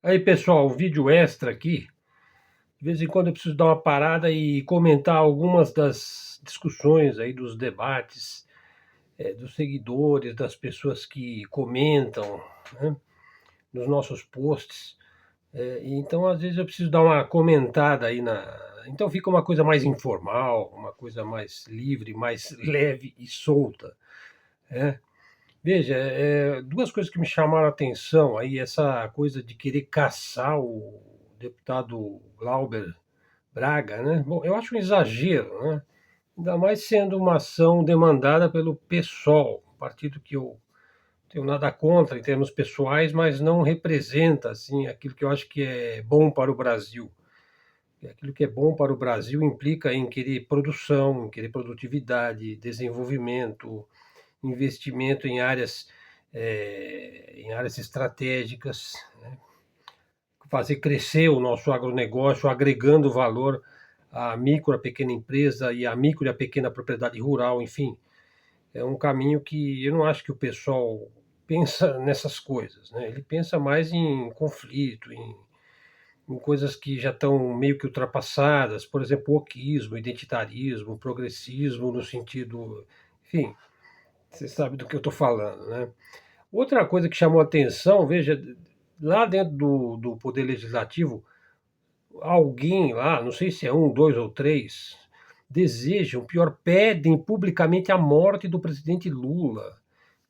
Aí, pessoal, um vídeo extra aqui. De vez em quando eu preciso dar uma parada e comentar algumas das discussões aí, dos debates, dos seguidores, das pessoas que comentam, né, nos nossos posts. Então, às vezes, eu preciso dar uma comentada aí na. Então, fica uma coisa mais informal, uma coisa mais livre, mais leve e solta, né? Veja, duas coisas que me chamaram a atenção aí, essa coisa de querer caçar o deputado Glauber Braga, né? Bom, eu acho um exagero, né? Ainda mais sendo uma ação demandada pelo PSOL, um partido que eu tenho nada contra em termos pessoais, mas não representa assim aquilo que eu acho que é bom para o Brasil. E aquilo que é bom para o Brasil implica em querer produção, em querer produtividade, desenvolvimento, investimento em áreas estratégicas, né? Fazer crescer o nosso agronegócio, agregando valor à micro, à pequena empresa e à micro e à pequena propriedade rural, enfim. É um caminho que eu não acho que o pessoal pensa nessas coisas, né? Ele pensa mais em conflito, em coisas que já estão meio que ultrapassadas, por exemplo, o wokismo, identitarismo, progressismo, no sentido. Enfim, você sabe do que eu estou falando, né? Outra coisa que chamou a atenção, veja, lá dentro do Poder Legislativo, alguém lá, não sei se é um, dois ou três, desejam, pior, pedem publicamente a morte do presidente Lula.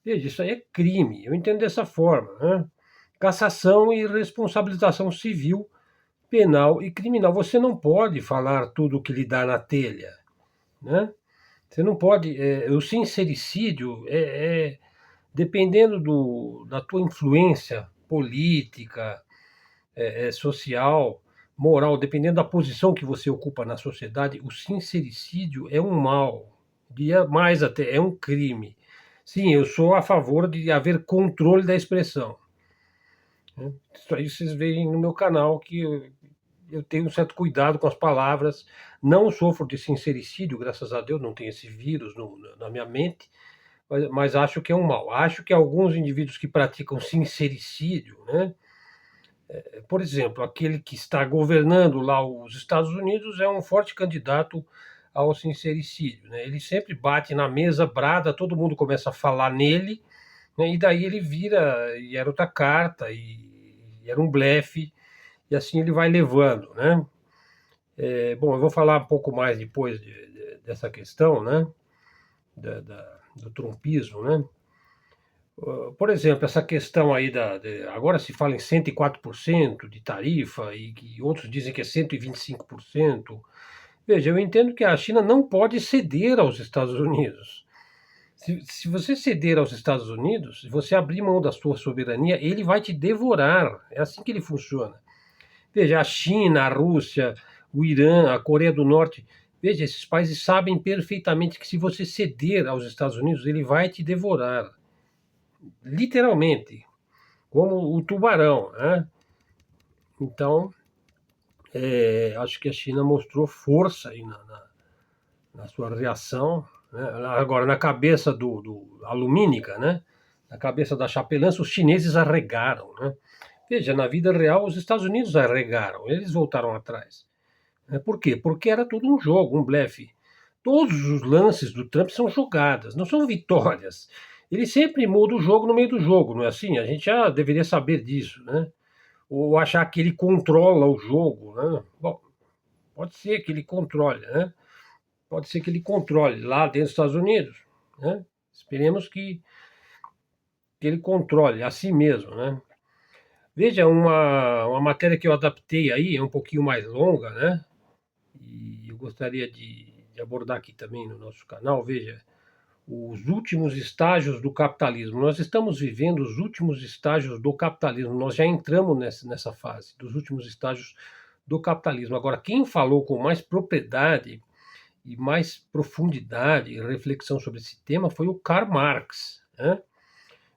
Veja, isso aí é crime, eu entendo dessa forma, né? Cassação e responsabilização civil, penal e criminal. Você não pode falar tudo o que lhe dá na telha, né? Você não pode. O sincericídio dependendo da tua influência política, social, moral, dependendo da posição que você ocupa na sociedade, o sincericídio é um mal, mais até, é um crime. Sim, eu sou a favor de haver controle da expressão, né? Isso aí vocês veem no meu canal que eu tenho um certo cuidado com as palavras, não sofro de sincericídio, graças a Deus, não tenho esse vírus na minha mente, mas acho que é um mal. Acho que alguns indivíduos que praticam sincericídio, né? Por exemplo, aquele que está governando lá os Estados Unidos é um forte candidato ao sincericídio, né? Ele sempre bate na mesa, brada, todo mundo começa a falar nele, né? E daí ele vira, e era outra carta, e era um blefe, e assim ele vai levando, né? Bom, eu vou falar um pouco mais depois dessa questão, né? Do trumpismo, né? Por exemplo, essa questão aí agora se fala em 104% de tarifa e que outros dizem que é 125%. Veja, eu entendo que a China não pode ceder aos Estados Unidos. Se você ceder aos Estados Unidos, se você abrir mão da sua soberania, ele vai te devorar. É assim que ele funciona. Veja, a China, a Rússia, o Irã, a Coreia do Norte. Veja, esses países sabem perfeitamente que se você ceder aos Estados Unidos, ele vai te devorar. Literalmente, como o tubarão, né? Então, acho que a China mostrou força aí na sua reação, né? Agora, na cabeça do alumínica, né? Na cabeça da chapelãs, os chineses arregaram, né? Veja, na vida real, os Estados Unidos arregaram, eles voltaram atrás. Por quê? Porque era tudo um jogo, um blefe. Todos os lances do Trump são jogadas, não são vitórias. Ele sempre muda o jogo no meio do jogo, não é assim? A gente já deveria saber disso, né? Ou achar que ele controla o jogo, né? Bom, pode ser que ele controle, né? Pode ser que ele controle lá dentro dos Estados Unidos, né? Esperemos que ele controle a si mesmo, né? Veja, uma matéria que eu adaptei aí, é um pouquinho mais longa, né? E eu gostaria de abordar aqui também no nosso canal. Veja, os últimos estágios do capitalismo. Nós estamos vivendo os últimos estágios do capitalismo. Nós já entramos nessa fase dos últimos estágios do capitalismo. Agora, quem falou com mais propriedade e mais profundidade e reflexão sobre esse tema foi o Karl Marx, né?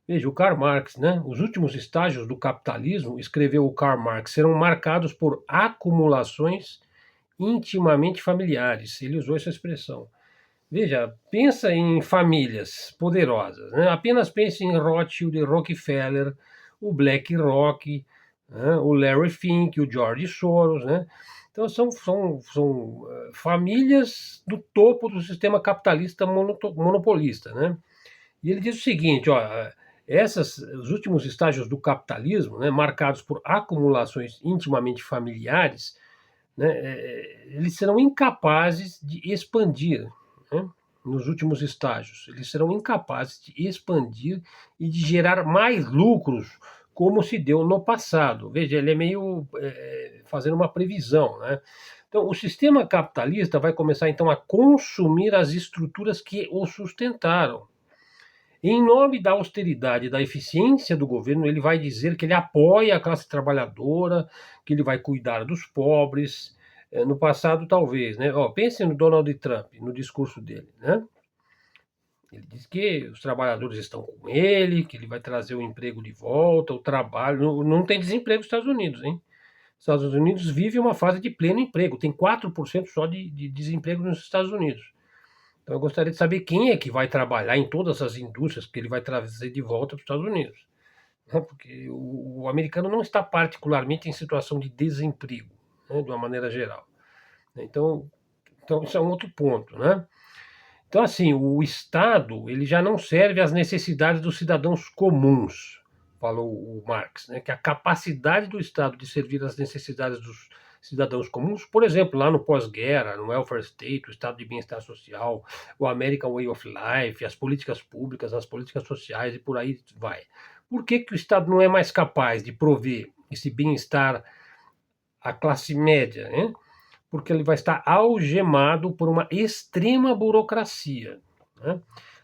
Veja, o Karl Marx, né? Os últimos estágios do capitalismo, escreveu o Karl Marx, serão marcados por acumulações intimamente familiares. Ele usou essa expressão. Veja, pensa em famílias poderosas, né? Apenas pense em Rothschild, Rockefeller, o BlackRock, né? O Larry Fink, o George Soros, né? Então são famílias do topo do sistema capitalista monopolista, né? E ele diz o seguinte, ó, os últimos estágios do capitalismo, né, marcados por acumulações intimamente familiares, né, eles serão incapazes de expandir, né, nos últimos estágios. Eles serão incapazes de expandir e de gerar mais lucros, como se deu no passado. Veja, ele é meio fazendo uma previsão, né? Então, o sistema capitalista vai começar, então, a consumir as estruturas que o sustentaram. Em nome da austeridade e da eficiência do governo, ele vai dizer que ele apoia a classe trabalhadora, que ele vai cuidar dos pobres. No passado, talvez, né? Ó, pense no Donald Trump, no discurso dele, né? Ele diz que os trabalhadores estão com ele, que ele vai trazer o emprego de volta, o trabalho. Não tem desemprego nos Estados Unidos, hein? Os Estados Unidos vive uma fase de pleno emprego, tem 4% só de desemprego nos Estados Unidos. Então, eu gostaria de saber quem é que vai trabalhar em todas as indústrias que ele vai trazer de volta para os Estados Unidos, né? Porque o americano não está particularmente em situação de desemprego, né, de uma maneira geral. Então, isso é um outro ponto, né? Então, assim, o Estado ele já não serve às necessidades dos cidadãos comuns, falou o Marx, né? Que a capacidade do Estado de servir às necessidades dos cidadãos comuns, por exemplo, lá no pós-guerra, no welfare state, o estado de bem-estar social, o American Way of Life, as políticas públicas, as políticas sociais e por aí vai. Por que que o Estado não é mais capaz de prover esse bem-estar à classe média, né? Porque ele vai estar algemado por uma extrema burocracia, né?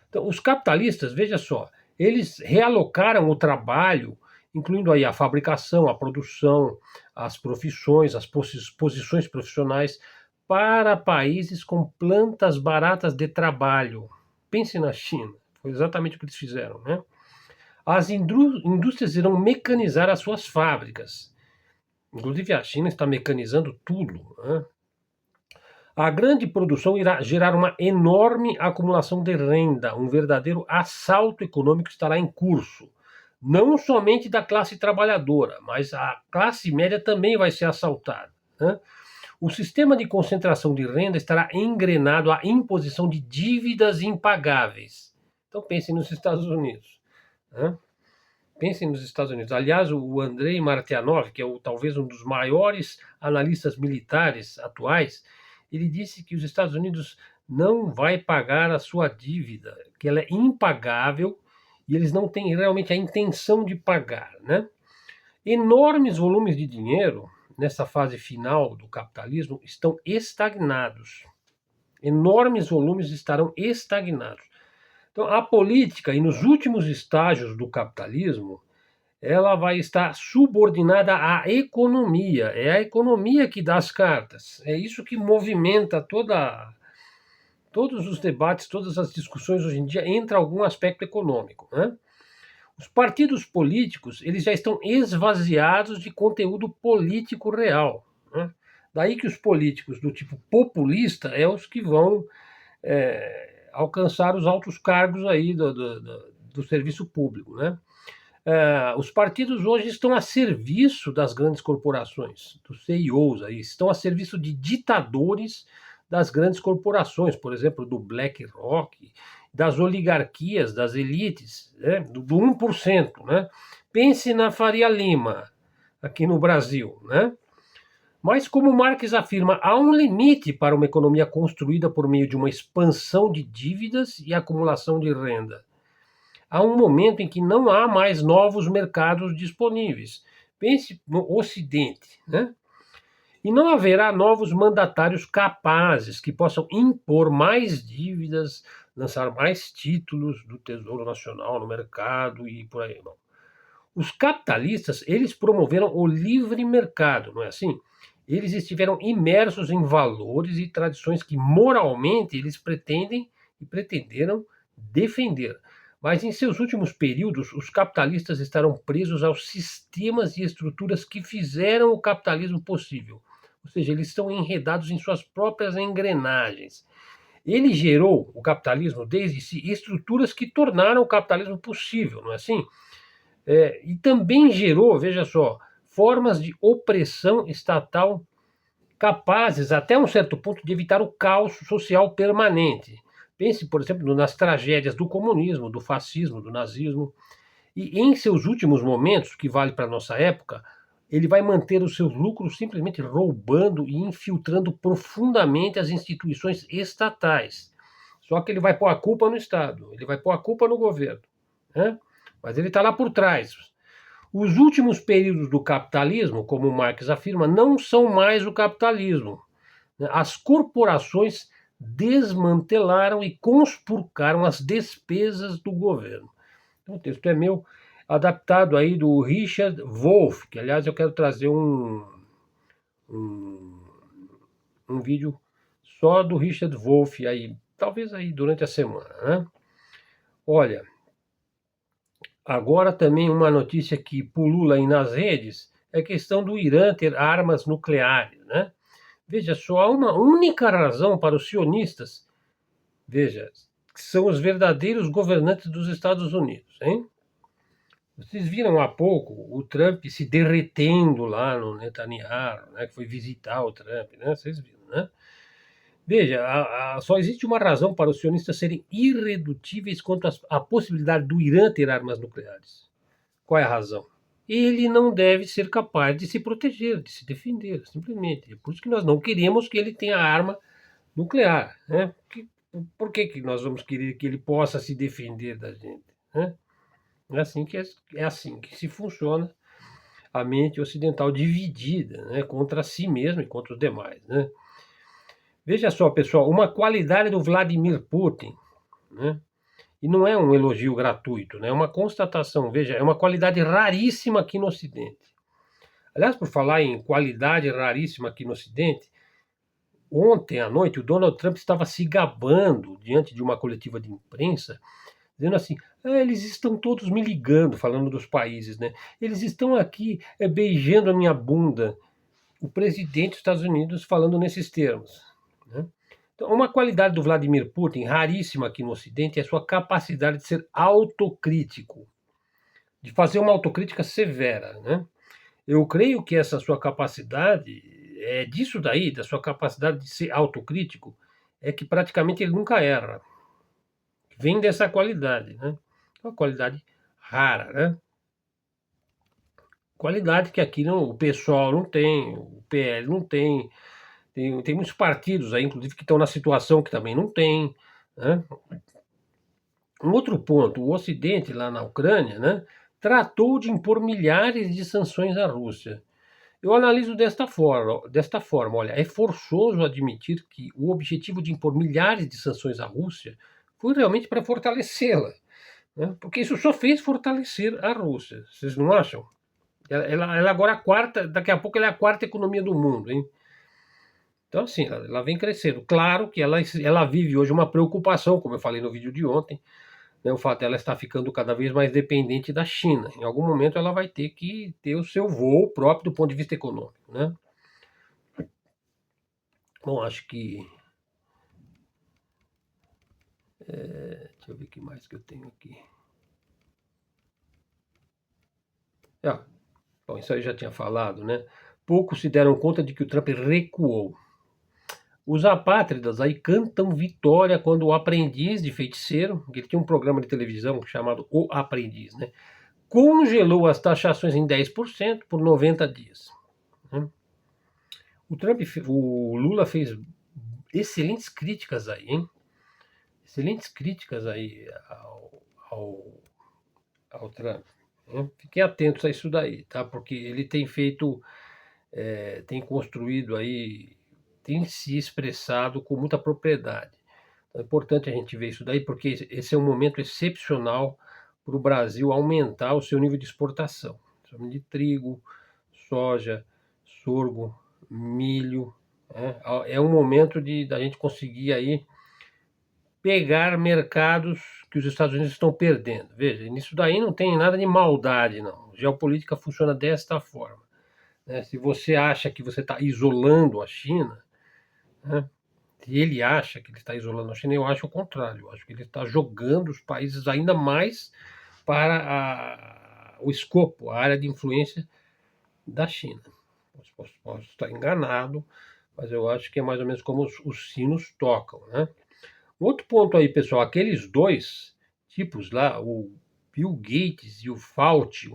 Então, os capitalistas, veja só, eles realocaram o trabalho, incluindo aí a fabricação, a produção, as profissões, as posições profissionais, para países com plantas baratas de trabalho. Pense na China, foi exatamente o que eles fizeram, né? As indústrias irão mecanizar as suas fábricas. Inclusive a China está mecanizando tudo, né? A grande produção irá gerar uma enorme acumulação de renda, um verdadeiro assalto econômico estará em curso. Não somente da classe trabalhadora, mas a classe média também vai ser assaltada, né? O sistema de concentração de renda estará engrenado à imposição de dívidas impagáveis. Então pensem nos Estados Unidos, né? Pensem nos Estados Unidos. Aliás, o Andrei Martyanov, que é talvez um dos maiores analistas militares atuais, ele disse que os Estados Unidos não vai pagar a sua dívida, que ela é impagável e eles não têm realmente a intenção de pagar, né? Enormes volumes de dinheiro nessa fase final do capitalismo estão estagnados. Enormes volumes estarão estagnados. Então, a política, e nos últimos estágios do capitalismo, ela vai estar subordinada à economia. É a economia que dá as cartas. É isso que movimenta todos os debates, todas as discussões hoje em dia, entra algum aspecto econômico, né? Os partidos políticos eles já estão esvaziados de conteúdo político real, né? Daí que os políticos do tipo populista é os que vão alcançar os altos cargos aí do serviço público, né? Os partidos hoje estão a serviço das grandes corporações, dos CEOs aí, estão a serviço de ditadores das grandes corporações, por exemplo, do BlackRock, das oligarquias, das elites, né? do 1%, né? Pense na Faria Lima, aqui no Brasil, né? Mas, como Marx afirma, há um limite para uma economia construída por meio de uma expansão de dívidas e acumulação de renda. Há um momento em que não há mais novos mercados disponíveis. Pense no Ocidente, né? E não haverá novos mandatários capazes que possam impor mais dívidas, lançar mais títulos do Tesouro Nacional no mercado e por aí. Não. Os capitalistas, eles promoveram o livre mercado, não é assim? Eles estiveram imersos em valores e tradições que moralmente eles pretendem e pretenderam defender. Mas em seus últimos períodos, os capitalistas estarão presos aos sistemas e estruturas que fizeram o capitalismo possível. Ou seja, eles estão enredados em suas próprias engrenagens. Ele gerou, o capitalismo, desde si, estruturas que tornaram o capitalismo possível, não é assim? E também gerou, veja só, formas de opressão estatal capazes, até um certo ponto, de evitar o caos social permanente. Pense, por exemplo, nas tragédias do comunismo, do fascismo, do nazismo. E em seus últimos momentos, que vale para a nossa época, ele vai manter os seus lucros simplesmente roubando e infiltrando profundamente as instituições estatais. Só que ele vai pôr a culpa no Estado, ele vai pôr a culpa no governo, né? Mas ele está lá por trás. Os últimos períodos do capitalismo, como Marx afirma, não são mais o capitalismo. As corporações desmantelaram e conspurcaram as despesas do governo. Então, o texto é meu, adaptado aí do Richard Wolff, que aliás eu quero trazer um, um vídeo só do Richard Wolff aí, talvez aí durante a semana, né? Olha, agora também uma notícia que pulula aí nas redes é a questão do Irã ter armas nucleares, né? Veja, só há uma única razão para os sionistas, veja, que são os verdadeiros governantes dos Estados Unidos, hein? Vocês viram há pouco o Trump se derretendo lá no Netanyahu, né, que foi visitar o Trump, né? Vocês viram, né? Veja, só existe uma razão para os sionistas serem irredutíveis quanto à possibilidade do Irã ter armas nucleares. Qual é a razão? Ele não deve ser capaz de se proteger, de se defender, simplesmente. É por isso que nós não queremos que ele tenha arma nuclear, né? Por que nós vamos querer que ele possa se defender da gente, né? É assim que se funciona a mente ocidental dividida, né, contra si mesma e contra os demais, né? Veja só, pessoal, uma qualidade do Vladimir Putin, né? E não é um elogio gratuito, né? É uma constatação. Veja, é uma qualidade raríssima aqui no Ocidente. Aliás, por falar em qualidade raríssima aqui no Ocidente, ontem à noite o Donald Trump estava se gabando diante de uma coletiva de imprensa dizendo assim: eles estão todos me ligando, falando dos países, né? Eles estão aqui beijando a minha bunda. O presidente dos Estados Unidos falando nesses termos, né? Então, uma qualidade do Vladimir Putin, raríssima aqui no Ocidente, é a sua capacidade de ser autocrítico, de fazer uma autocrítica severa, né? Eu creio que essa sua capacidade, é disso daí, da sua capacidade de ser autocrítico, é que praticamente ele nunca erra. Vem dessa qualidade, né? Uma qualidade rara, né? Qualidade que aqui não, o pessoal não tem, o PL não tem, tem muitos partidos aí, inclusive, que estão na situação que também não tem, né? Um outro ponto, o Ocidente lá na Ucrânia, né, tratou de impor milhares de sanções à Rússia. Eu analiso desta forma, olha, é forçoso admitir que o objetivo de impor milhares de sanções à Rússia foi realmente para fortalecê-la, né? Porque isso só fez fortalecer a Rússia. Vocês não acham? Ela agora é a quarta, daqui a pouco ela é a quarta economia do mundo, hein? Então, assim, ela vem crescendo. Claro que ela vive hoje uma preocupação, como eu falei no vídeo de ontem, né, o fato dela estar ficando cada vez mais dependente da China. Em algum momento ela vai ter que ter o seu voo próprio do ponto de vista econômico, né? Bom, acho que... deixa eu ver o que mais que eu tenho aqui. Bom, isso aí eu já tinha falado, né? Poucos se deram conta de que o Trump recuou. Os apátridas aí cantam vitória quando o aprendiz de feiticeiro, ele tinha um programa de televisão chamado O Aprendiz, né? Congelou as taxações em 10% por 90 dias. Né? O Lula fez excelentes críticas aí, hein? Excelentes críticas aí ao Trump. Né? Fiquem atentos a isso daí, tá? Porque ele tem feito, tem construído aí, tem se expressado com muita propriedade. Então, é importante a gente ver isso daí, porque esse é um momento excepcional para o Brasil aumentar o seu nível de exportação. De trigo, soja, sorgo, milho. Né? É um momento da gente conseguir aí pegar mercados que os Estados Unidos estão perdendo. Veja, nisso daí não tem nada de maldade, não. Geopolítica funciona desta forma. Né? Se você acha que você está isolando a China, né? Se ele acha que ele está isolando a China, eu acho o contrário. Eu acho que ele está jogando os países ainda mais para o escopo, a área de influência da China. Posso estar enganado, mas eu acho que é mais ou menos como os sinos tocam, né? Outro ponto aí, pessoal, aqueles dois tipos lá, o Bill Gates e o Fauci,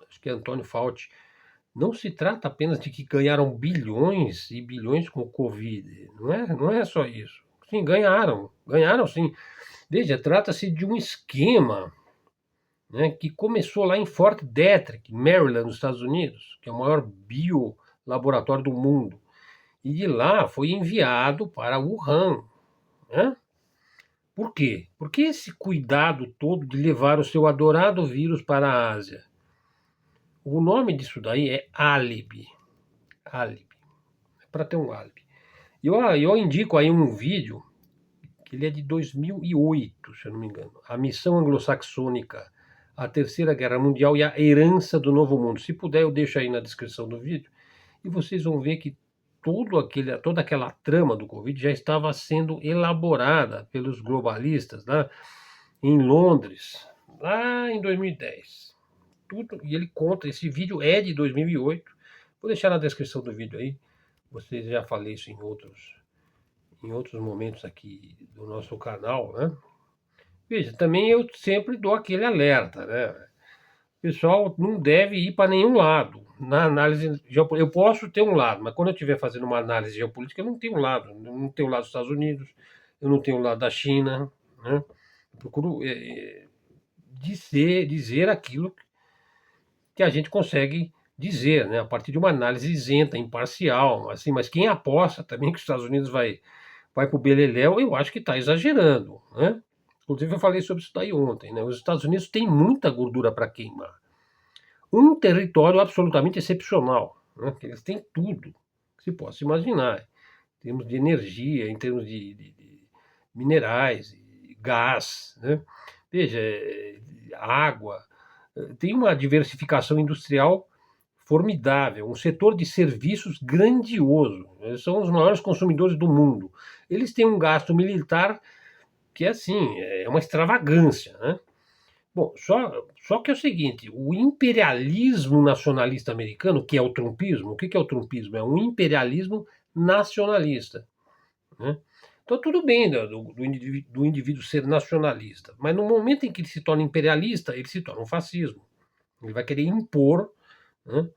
acho que é Antônio Fauci, não se trata apenas de que ganharam bilhões e bilhões com o Covid, não é só isso. Sim, ganharam sim. Veja, trata-se de um esquema, né, que começou lá em Fort Detrick, Maryland, nos Estados Unidos, que é o maior biolaboratório do mundo. E de lá foi enviado para Wuhan, né? Por quê? Por que esse cuidado todo de levar o seu adorado vírus para a Ásia? O nome disso daí é álibi. Álibi. É para ter um álibi. Eu indico aí um vídeo, que ele é de 2008, se eu não me engano. A Missão Anglo-Saxônica, a Terceira Guerra Mundial e a Herança do Novo Mundo. Se puder, eu deixo aí na descrição do vídeo. E vocês vão ver que toda aquela trama do Covid já estava sendo elaborada pelos globalistas, né, em Londres, lá em 2010. E ele conta, esse vídeo é de 2008. Vou deixar na descrição do vídeo aí. Vocês já falei isso em outros momentos aqui do nosso canal, né? Veja, também eu sempre dou aquele alerta, né? O pessoal não deve ir para nenhum lado. Na análise geopolítica, eu posso ter um lado, mas quando eu estiver fazendo uma análise geopolítica, eu não tenho um lado. Eu não tenho o lado dos Estados Unidos, eu não tenho o lado da China, né? Eu procuro dizer aquilo que a gente consegue dizer, né? A partir de uma análise isenta, imparcial, assim. Mas quem aposta também que os Estados Unidos vai para o beleléu, eu acho que está exagerando, né? Inclusive, eu falei sobre isso daí ontem, né? Os Estados Unidos têm muita gordura para queimar. Um território absolutamente excepcional, né? Eles têm tudo que se possa imaginar, em termos de energia, em termos de minerais, gás, né? Veja, água, tem uma diversificação industrial formidável, um setor de serviços grandioso. Eles são os maiores consumidores do mundo. Eles têm um gasto militar que, assim, é uma extravagância, né? Bom, só que é o seguinte, o imperialismo nacionalista americano, que é o trumpismo, o que é o trumpismo? É um imperialismo nacionalista, né? Então, tudo bem do indivíduo ser nacionalista, mas no momento em que ele se torna imperialista, ele se torna um fascismo. Ele vai querer impor, né,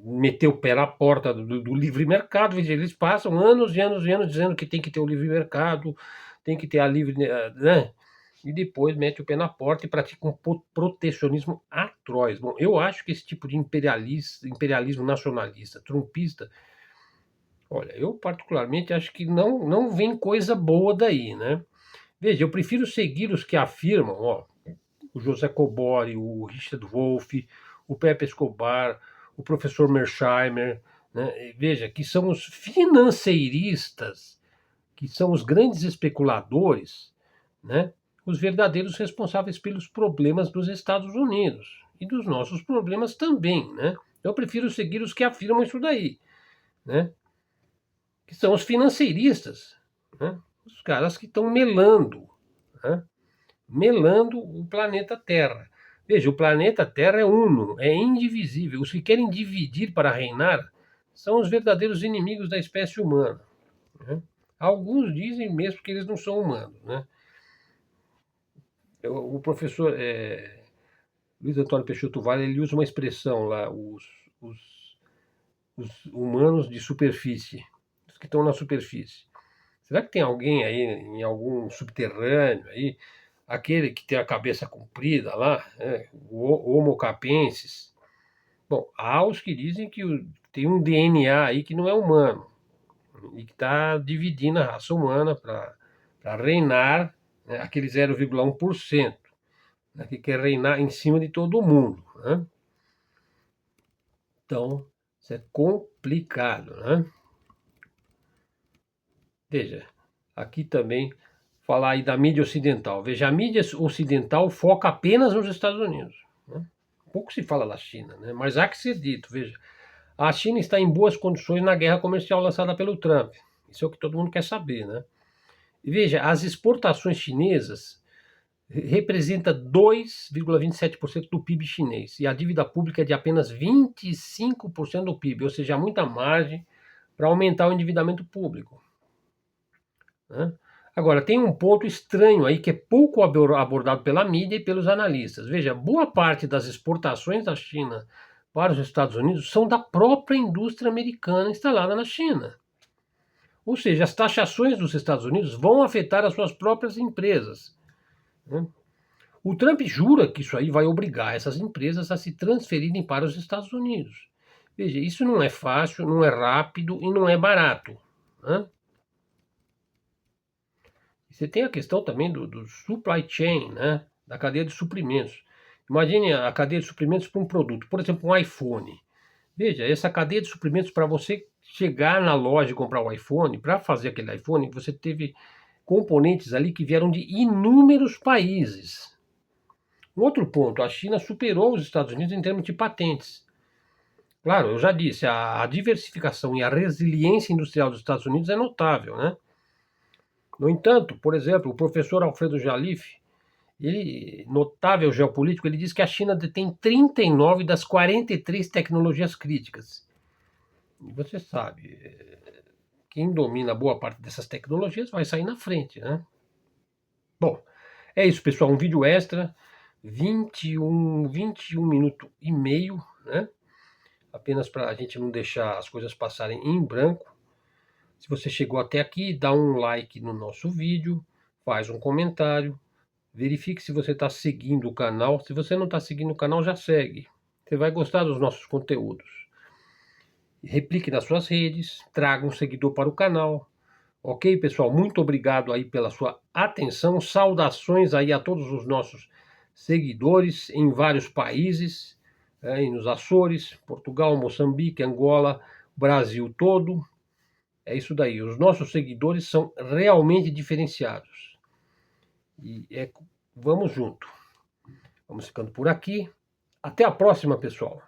meter o pé na porta do livre mercado. Eles passam anos e anos e anos dizendo que tem que ter o livre mercado, tem que ter a livre, né? E depois mete o pé na porta e pratica um protecionismo atroz. Bom, eu acho que esse tipo de imperialismo nacionalista, trumpista, olha, eu particularmente acho que não vem coisa boa daí, né? Veja, eu prefiro seguir os que afirmam, ó, o José Cobori, o Richard Wolff, o Pepe Escobar, o professor Mersheimer, né? Veja, que são os financeiristas, que são os grandes especuladores, né? Os verdadeiros responsáveis pelos problemas dos Estados Unidos e dos nossos problemas também, né? Eu prefiro seguir os que afirmam isso daí, né? Que são os financeiristas, né? Os caras que estão melando, né? Melando o planeta Terra. Veja, o planeta Terra é uno, é indivisível. Os que querem dividir para reinar são os verdadeiros inimigos da espécie humana, né? Alguns dizem mesmo que eles não são humanos, né? O professor Luiz Antônio Peixoto Vale, ele usa uma expressão lá, os, os humanos de superfície, os que estão na superfície. Será que tem alguém aí em algum subterrâneo aí, aquele que tem a cabeça comprida lá, né, o Homo capensis? Bom, há os que dizem que tem um DNA aí que não é humano e que está dividindo a raça humana para reinar, né, aquele 0,1%, né, que quer reinar em cima de todo mundo, né? Então, isso é complicado, né? Veja, aqui também falar aí da mídia ocidental. Veja, a mídia ocidental foca apenas nos Estados Unidos, né? Pouco se fala da China, né? Mas há que ser dito, veja, a China está em boas condições na guerra comercial lançada pelo Trump. Isso é o que todo mundo quer saber, né? E veja, as exportações chinesas representa 2,27% do PIB chinês e a dívida pública é de apenas 25% do PIB, ou seja, há muita margem para aumentar o endividamento público, né? Agora, tem um ponto estranho aí que é pouco abordado pela mídia e pelos analistas. Veja, boa parte das exportações da China para os Estados Unidos são da própria indústria americana instalada na China. Ou seja, as taxações dos Estados Unidos vão afetar as suas próprias empresas, né? O Trump jura que isso aí vai obrigar essas empresas a se transferirem para os Estados Unidos. Veja, isso não é fácil, não é rápido e não é barato, né? Você tem a questão também do supply chain, né? Da cadeia de suprimentos. Imagine a cadeia de suprimentos para um produto, por exemplo, um iPhone. Veja, essa cadeia de suprimentos para você chegar na loja e comprar o iPhone, para fazer aquele iPhone, você teve componentes ali que vieram de inúmeros países. Um outro ponto, a China superou os Estados Unidos em termos de patentes. Claro, eu já disse, a diversificação e a resiliência industrial dos Estados Unidos é notável, né? No entanto, por exemplo, o professor Alfredo Jalife, ele, notável geopolítico, ele diz que a China detém 39 das 43 tecnologias críticas. E você sabe, quem domina boa parte dessas tecnologias vai sair na frente, né? Bom, é isso, pessoal, um vídeo extra, 21 minutos e meio, né? Apenas para a gente não deixar as coisas passarem em branco. Se você chegou até aqui, dá um like no nosso vídeo, faz um comentário, verifique se você está seguindo o canal. Se você não está seguindo o canal, já segue. Você vai gostar dos nossos conteúdos. Replique nas suas redes, traga um seguidor para o canal. Ok, pessoal? Muito obrigado aí pela sua atenção. Saudações aí a todos os nossos seguidores em vários países, nos Açores, Portugal, Moçambique, Angola, Brasil todo. É isso daí. Os nossos seguidores são realmente diferenciados. Vamos junto. Vamos ficando por aqui. Até a próxima, pessoal.